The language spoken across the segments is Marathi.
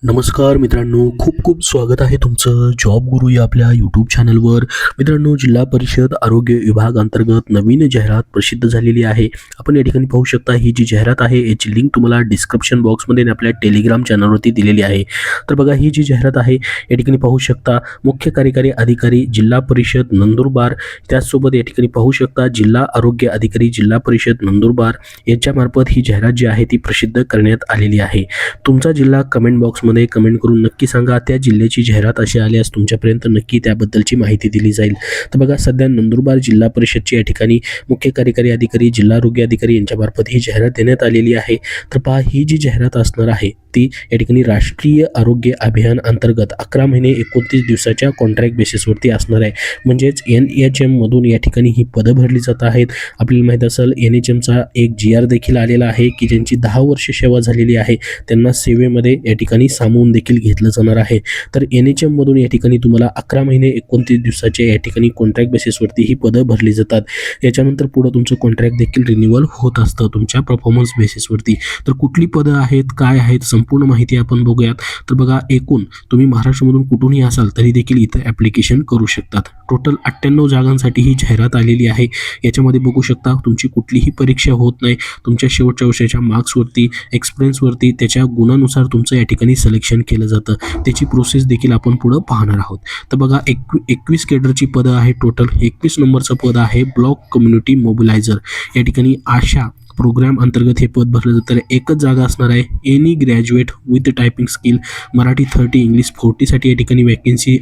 नमस्कार मित्रांनो, खूप खूप स्वागत आहे तुमचं जॉब गुरु या आपल्या यूट्यूब चॅनलवर. मित्रांनो, जिल्हा परिषद आरोग्य विभाग अंतर्गत नवीन जाहिरात प्रसिद्ध झालेली आहे. आपण या ठिकाणी पाहू शकता ही जी जाहिरात आहे याची लिंक तुम्हाला डिस्क्रिप्शन बॉक्समध्ये आणि आपल्या टेलिग्राम चॅनलवरती दिलेली आहे. तर बघा, ही जी जाहिरात आहे या ठिकाणी पाहू शकता मुख्य कार्यकारी अधिकारी जिल्हा परिषद नंदुरबार, त्याचसोबत या ठिकाणी पाहू शकता जिल्हा आरोग्य अधिकारी जिल्हा परिषद नंदुरबार यांच्यामार्फत ही जाहिरात जी आहे ती प्रसिद्ध करण्यात आलेली आहे. तुमचा जिल्हा कमेंट बॉक्समध्ये कमेंट करून नक्की सांगा. त्या जिल्ह्याची जाहिरात अशी आल्यास तुमच्यापर्यंत नक्की त्याबद्दलची माहिती दिली जाईल. तर बघा, सध्या नंदुरबार जिल्हा परिषदची या ठिकाणी मुख्य कार्यकारी अधिकारी जिल्हा आरोग्य अधिकारी यांच्यामार्फत ही जाहिरात देण्यात आलेली आहे. तर पहा, ही जी जाहिरात असणार आहे ती या ठिकाणी राष्ट्रीय आरोग्य अभियान अंतर्गत 11 महिने 29 दिवसाच्या कॉन्ट्रॅक्ट बेसिसवरती असणार आहे. म्हणजेच NHM मधून या ठिकाणी ही पदं भरली जात आहेत. आपल्याला माहीत असेल NHMचा एक GR देखील आलेला आहे की ज्यांची 10 वर्ष सेवा झालेली आहे त्यांना सेवेमध्ये या ठिकाणी सामावून देखील घेतलं जाणार आहे. तर NHM मधून या ठिकाणी तुम्हाला 11 महिने 29 दिवसाच्या या ठिकाणी कॉन्ट्रॅक्ट बेसिसवरती ही पदं भरली जातात. याच्यानंतर पुढं तुमचं कॉन्ट्रॅक्ट देखील रिन्युअल होत असतं तुमच्या परफॉर्मन्स बेसिसवरती. तर कुठली पदं आहेत, काय आहेत, संपूर्ण माहिती आपण बघूयात. तर बघा, एकूण तुम्ही महाराष्ट्रामधून कुठूनही असाल तरी देखील इथं ॲप्लिकेशन करू शकतात. टोटल 98 जागांसाठी ही जाहिरात आलेली आहे. याच्यामध्ये बघू शकता तुमची कुठलीही परीक्षा होत नाही. तुमच्या शेवटच्या वर्षाच्या मार्क्सवरती, एक्सपिरियन्सवरती, त्याच्या गुणानुसार तुमचं या ठिकाणी सिलेक्शन केलं जातं. त्याची प्रोसेस देखील आपण पुढं पाहणार आहोत. तर बघा, 21 कॅडरची पदं आहे. टोटल 21 नंबरचं पद आहे ब्लॉक कम्युनिटी मोबिलायझर. या ठिकाणी आशा प्रोग्राम अंतर्गत हे पद भरलं जातं. तर एकच जागा असणार आहे. Any graduate with typing skill, Marathi 30, English 40 साठी या ठिकाणी वॅकेन्सी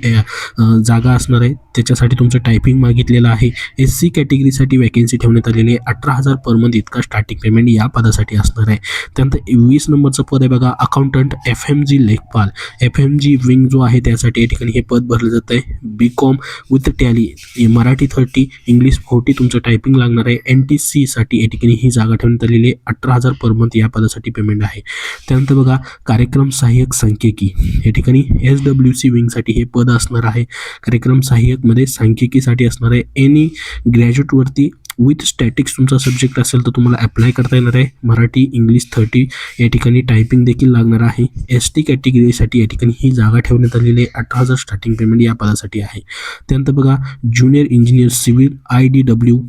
जागा असणार आहे. त्याच्यासाठी तुमचं टायपिंग मागितलेलं आहे. SC कॅटेगरीसाठी वॅकेन्सी ठेवण्यात आलेली आहे. 18,000 पर मंथ इतका स्टार्टिंग पेमेंट या पदासाठी असणार आहे. त्यानंतर 20 नंबरचं पद आहे बघा, अकाउंटंट FMG लेखपाल. FMG विंग जो आहे त्यासाठी या ठिकाणी हे पद भरलं जातं आहे. BCom with tally, Marathi 30, English 40 तुमचं टायपिंग लागणार आहे. NTC साठी या ठिकाणी ही जागा ठेवण्यात आलेली आहे. 18,000 पर मंथ या पदासाठी पेमेंट आहे. त्यानंतर बघा, कार्यक्रम सहाय्यक सांख्यिकी. या ठिकाणी SWC विंगसाठी हे पद असणार आहे. कार्यक्रम सहाय्यक मध्ये सांख्यिकीसाठी असणार आहे. एनी ग्रॅज्युएटवरती विथ स्टॅटिक्स तुमचा सब्जेक्ट असेल तर तुम्हाला अप्लाय करता येणार आहे. मराठी, इंग्लिश 30 या ठिकाणी टायपिंग देखील लागणार आहे. ST कॅटेगरीसाठी या ठिकाणी ही जागा ठेवण्यात आलेली आहे. 18,000 स्टार्टिंग पेमेंट या पदासाठी आहे. त्यानंतर बघा, ज्युनियर इंजिनियर सिव्हिल IDW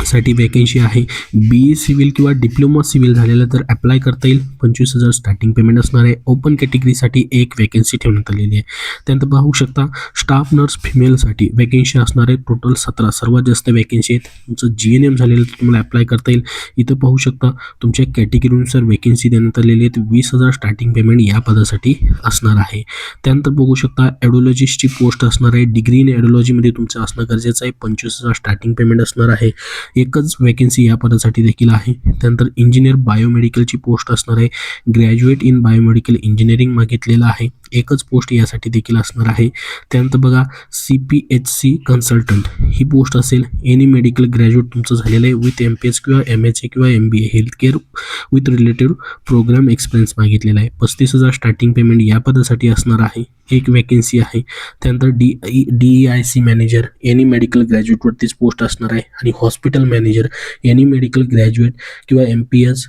साठी वॅकेन्सी आहे. BE सिव्हिल किंवा डिप्लोमा सिव्हिल झालेला तर अप्लाय करता येईल. 25,000 स्टार्टिंग पेमेंट असणार आहे. ओपन कॅटेगरीसाठी एक वॅकेन्सी ठेवण्यात आलेली आहे. त्यानंतर पाहू शकता, स्टाफ नर्स फिमेलसाठी वॅकेन्सी असणार आहे. टोटल 17, सर्वात जास्त वॅकेन्सी आहेत. तुमचं GNM झालेलं तर तुम्हाला अप्लाय करता येईल. इथं पाहू शकता तुमच्या कॅटेगरीनुसार वॅकेन्सी देण्यात आलेली आहेत. 20,000 स्टार्टिंग पेमेंट या पदासाठी असणार आहे. त्यानंतर बघू शकता, ॲडोलॉजिस्टची पोस्ट असणार आहे. डिग्री इन ॲडोलॉजीमध्ये तुमचं असणं गरजेचं आहे. 25,000 स्टार्टिंग पेमेंट असणार आहे. एकच वॅकेन्सी या पदासाठी देखील आहे. त्यानंतर इंजिनियर बायोमेडिकलची पोस्ट असणार आहे. ग्रॅज्युएट इन बायोमेडिकल इंजिनिअरिंग मागितलेलं आहे. एकच पोस्ट यासाठी देखील असणार आहे. त्यानंतर बघा, CPHC कन्सल्टंट ही पोस्ट असेल. एनी मेडिकल ग्रॅज्युएट तुमचं झालेलं आहे विथ MPH किंवा MHA किंवा MBA health care with related programme experience मागितलेला आहे. 35,000 स्टार्टिंग पेमेंट या पदासाठी असणार आहे. एक वॅकेन्सी आहे. त्यानंतर DEIC मॅनेजर एनी मेडिकल ग्रॅज्युएटवरतीच पोस्ट असणार आहे. आणि hospital manager any medical graduate किंवा MPH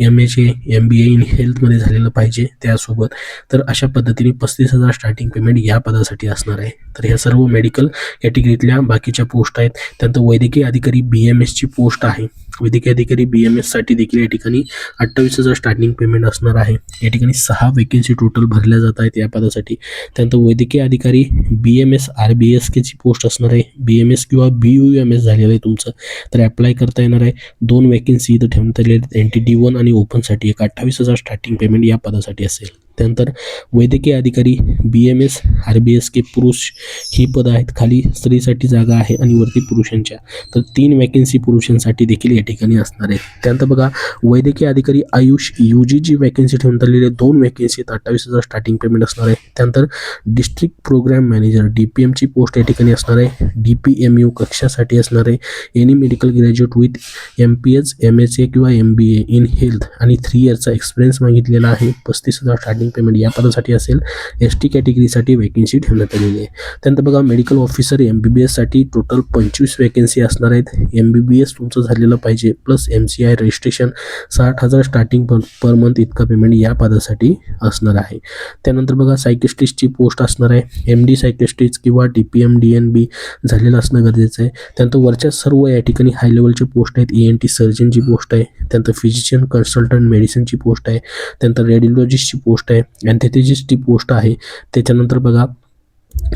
MHA MBA इन हेल्थमध्ये झालेलं पाहिजे त्यासोबत. तर अशा पद्धतीने 35,000 स्टार्टिंग पेमेंट या पदासाठी असणार आहे. तर ह्या सर्व मेडिकल कॅटेगरीतल्या बाकीच्या पोस्ट आहेत. त्यानंतर वैद्यकीय अधिकारी BMSची पोस्ट आहे. वैद्यकीय अधिकारी BMS साठी देखील या ठिकाणी 28,000 स्टार्टिंग पेमेंट असणार आहे. या ठिकाणी 6 वॅकेन्सी टोटल भरल्या जात आहेत या पदासाठी. त्यानंतर वैद्यकीय अधिकारी BMS RBSKची पोस्ट असणार आहे. BMS किंवा BUMS झालेलं आहे तुमचं तर अप्लाय करता येणार आहे. 2 वॅकेन्सी इथं ठेवण्यात आलेल्या आहेत. NTD1 आणि ओपनसाठी एक 28,000 स्टार्टिंग पेमेंट या पदासाठी असेल. त्यानंतर वैद्यकीय अधिकारी BMS RBSK पुरुष ही पदं आहेत. खाली स्त्रीसाठी जागा आहे आणि वरती पुरुषांच्या. तर 3 वॅकेन्सी पुरुषांसाठी देखील या ठिकाणी असणार आहे. त्यानंतर बघा, वैद्यकीय अधिकारी आयुष UGची वॅकेन्सी ठेवण्यात आलेली आहे. 2 वॅकेन्सी 28,000 स्टार्टिंग पेमेंट असणार आहे. त्यानंतर डिस्ट्रिक्ट प्रोग्राम मॅनेजर DPMची पोस्ट या ठिकाणी असणार आहे. DPMU कक्षासाठी असणार आहे. Any medical graduate with MPH MHA किंवा MBA इन हेल्थ आणि 3 इयरचा एक्सपिरियन्स मागितलेला आहे. 35,000 स्टार्टिंग स्टार्टिंग पेमेंट या पदासाठी असेल. ST कॅटेगरीसाठी वॅकेन्सी ठेवण्यात आलेली आहे. त्यानंतर बघा मेडिकल ऑफिसर MBBS साठी टोटल 25 वॅकेन्सी असणार आहेत. MBBS तुमचं झालेलं पाहिजे plus MCI registration 60,000 starting per month इतका पेमेंट या पदासाठी असणार आहे. त्यानंतर बघा सायकिस्ट्रिस्टची पोस्ट असणार आहे. MD सायकिस्ट्रिस्ट किंवा DPM DNB झालेलं असणं गरजेचं आहे. त्यानंतर वरच्या सर्व या ठिकाणी हाय लेवलचे पोस्ट आहेत. ENT सर्जनची पोस्ट आहे. त्यानंतर फिजिशियन कन्सल्टंट मेडिसिनची पोस्ट आहे. त्यानंतर रेडिओलॉजिस्टची पोस्ट आहे. अँथेथिजिस्टची पोस्ट आहे. त्याच्यानंतर बघा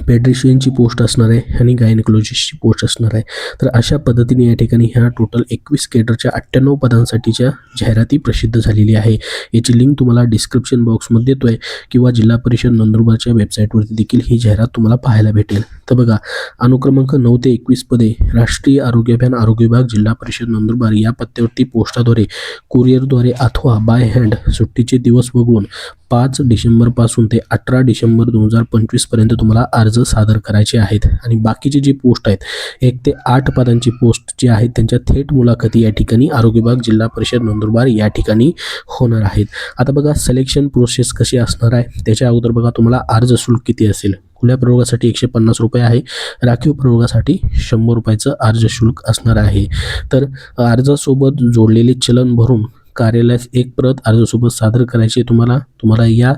पेड्रिशियनची पोस्ट असणार आहे आणि गायनेकोलॉजिस्टची पोस्ट असणार आहे. तर अशा पद्धतीने या ठिकाणी ह्या टोटल 21 केडरच्या 98 पदांसाठीच्या जाहिराती प्रसिद्ध झालेली आहे. याची लिंक तुम्हाला डिस्क्रिप्शन बॉक्समध्ये देतोय किंवा जिल्हा परिषद नंदुरबारच्या वेबसाईटवरती देखील ही जाहिरात तुम्हाला पाहायला भेटेल. तर बघा अनुक्रमांक 9 ते 21 पदे राष्ट्रीय आरोग्य अभियान आरोग्य विभाग जिल्हा परिषद नंदुरबार या पत्त्यावरती पोस्टाद्वारे कुरिअरद्वारे अथवा बाय हँड सुट्टीचे दिवस वगळून 5 डिसेंबरपासून ते 18 डिसेंबर 2025 पर्यंत तुम्हाला अर्ज सादर करायचे आहेत. आणि बाकीचे जे पोस्ट आहेत 1 ते 8 पदांची पोस्ट जे आहेत त्यांच्या थेट मुलाखती या ठिकाणी आरोग्य विभाग जिल्हा परिषद नंदुरबार या ठिकाणी होणार आहेत. आता बघा सिलेक्शन प्रोसेस कशी असणार आहे त्याच्या अगोदर बघा तुम्हाला अर्ज शुल्क किती असेल. खुल्या प्रयोगासाठी 150 रुपये आहे. राखीव प्रयोगासाठी 100 रुपयाचं अर्ज शुल्क असणार आहे. तर अर्जासोबत जोडलेले चलन भरून कार्यालयास एक प्रत अर्जासोबत सादर करायचे. तुम्हाला या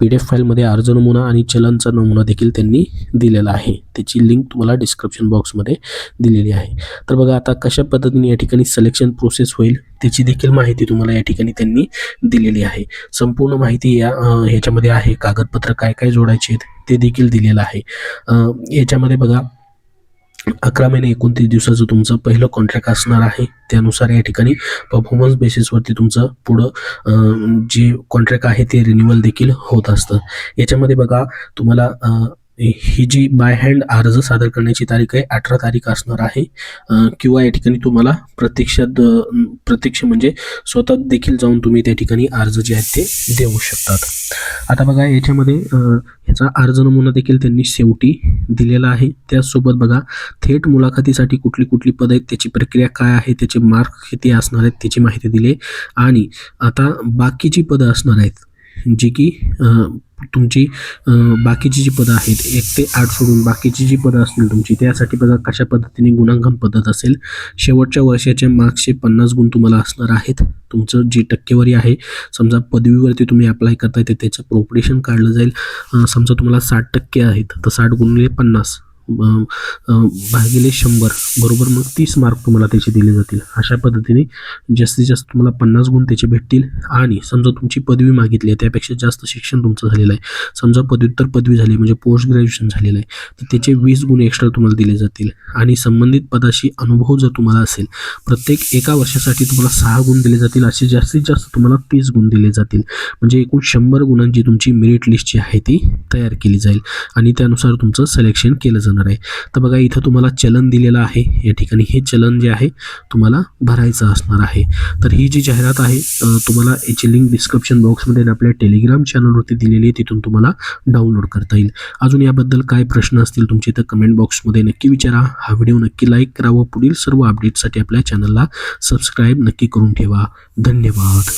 PDF फाईलमध्ये अर्ज नमुना आणि चलनचा नमुना देखील त्यांनी दिलेला आहे. त्याची लिंक तुम्हाला डिस्क्रिप्शन बॉक्समध्ये दिलेली आहे. तर बघा आता कशा पद्धतीने या ठिकाणी सिलेक्शन प्रोसेस होईल त्याची देखील माहिती तुम्हाला या ठिकाणी त्यांनी दिलेली आहे. संपूर्ण माहिती ह्याच्यामध्ये आहे. कागदपत्र काय काय जोडायचे आहेत ते देखील दिलेलं आहे. याच्यामध्ये बघा 11 महिने 29 दिवसाचं तुमचं पहिलं कॉन्ट्रॅक्ट असणार आहे. त्यानुसार या ठिकाणी परफॉर्मन्स बेसिसवरती तुमचं पुढं जे कॉन्ट्रॅक्ट आहे ते रिन्युअल देखील होत असतं. याच्यामध्ये बघा तुम्हाला ही जी बाय हँड अर्ज सादर करण्याची तारीख आहे 18 तारीख असणार आहे. किंवा या ठिकाणी तुम्हाला प्रत्यक्ष म्हणजे स्वतः देखील जाऊन तुम्ही त्या ठिकाणी अर्ज जे आहेत ते देऊ शकतात. आता बघा याच्यामध्ये ह्याचा अर्ज नमुना देखील त्यांनी शेवटी दिलेला आहे. त्याचसोबत बघा थेट मुलाखतीसाठी कुठली पद आहेत त्याची प्रक्रिया काय आहे त्याचे मार्क किती असणार आहेत त्याची माहिती दिली. आणि आता बाकीची पदं असणार आहेत जी की तुमची बाकीची जी पदं आहेत 1 ते 8 सोडून बाकीची जी पदं असतील तुमची त्यासाठी बघा कशा पद्धतीने गुणांकन पद्धत असेल. शेवटच्या वर्षाच्या मार्क्सचे 50 गुण तुम्हाला असणार आहेत. तुमचं जी टक्केवारी आहे समजा पदवीवरती तुम्ही अप्लाय करताय तर त्याचं प्रोपोर्शन काढलं जाईल. समजा तुम्हाला 60% आहेत तर 60 गुणिले 50 भागिले 100 बरोबर मग 30 मार्क तुम्हाला त्याचे दिले जातील. अशा पद्धतीने जास्तीत जास्त तुम्हाला 50 गुण त्याचे भेटतील. आणि समजा तुमची पदवी मागितली आहे त्यापेक्षा जास्त शिक्षण तुमचं झालेलं आहे समजा पदव्युत्तर पदवी झाली म्हणजे पोस्ट ग्रॅज्युएशन झालेलं आहे तर त्याचे 20 गुण एक्स्ट्रा तुम्हाला दिले जातील. आणि संबंधित पदाशी अनुभव जर तुम्हाला असेल प्रत्येक एका वर्षासाठी तुम्हाला 6 गुण दिले जातील. असे जास्तीत जास्त तुम्हाला 30 गुण दिले जातील. म्हणजे एकूण 100 गुणांची तुमची मेरिट लिस्ट जी आहे ती तयार केली जाईल आणि त्यानुसार तुमचं सिलेक्शन केलं जाईल. तर बघा इथं तुम्हाला चलन दिलेलं आहे. या ठिकाणी हे चलन जे आहे तुम्हाला भरायचं असणार आहे. तर ही जी जाहिरात आहे तुम्हाला याची लिंक डिस्क्रिप्शन बॉक्समध्ये आपल्या टेलिग्राम चॅनलवरती दिलेली आहे. तिथून तुम्हाला डाउनलोड करता येईल. अजून याबद्दल काय प्रश्न असतील तुमचे तर कमेंट बॉक्समध्ये नक्की विचारा. हा व्हिडिओ नक्की लाईक करा व पुढील सर्व अपडेटसाठी आपल्या चॅनलला सबस्क्राईब नक्की करून ठेवा. धन्यवाद.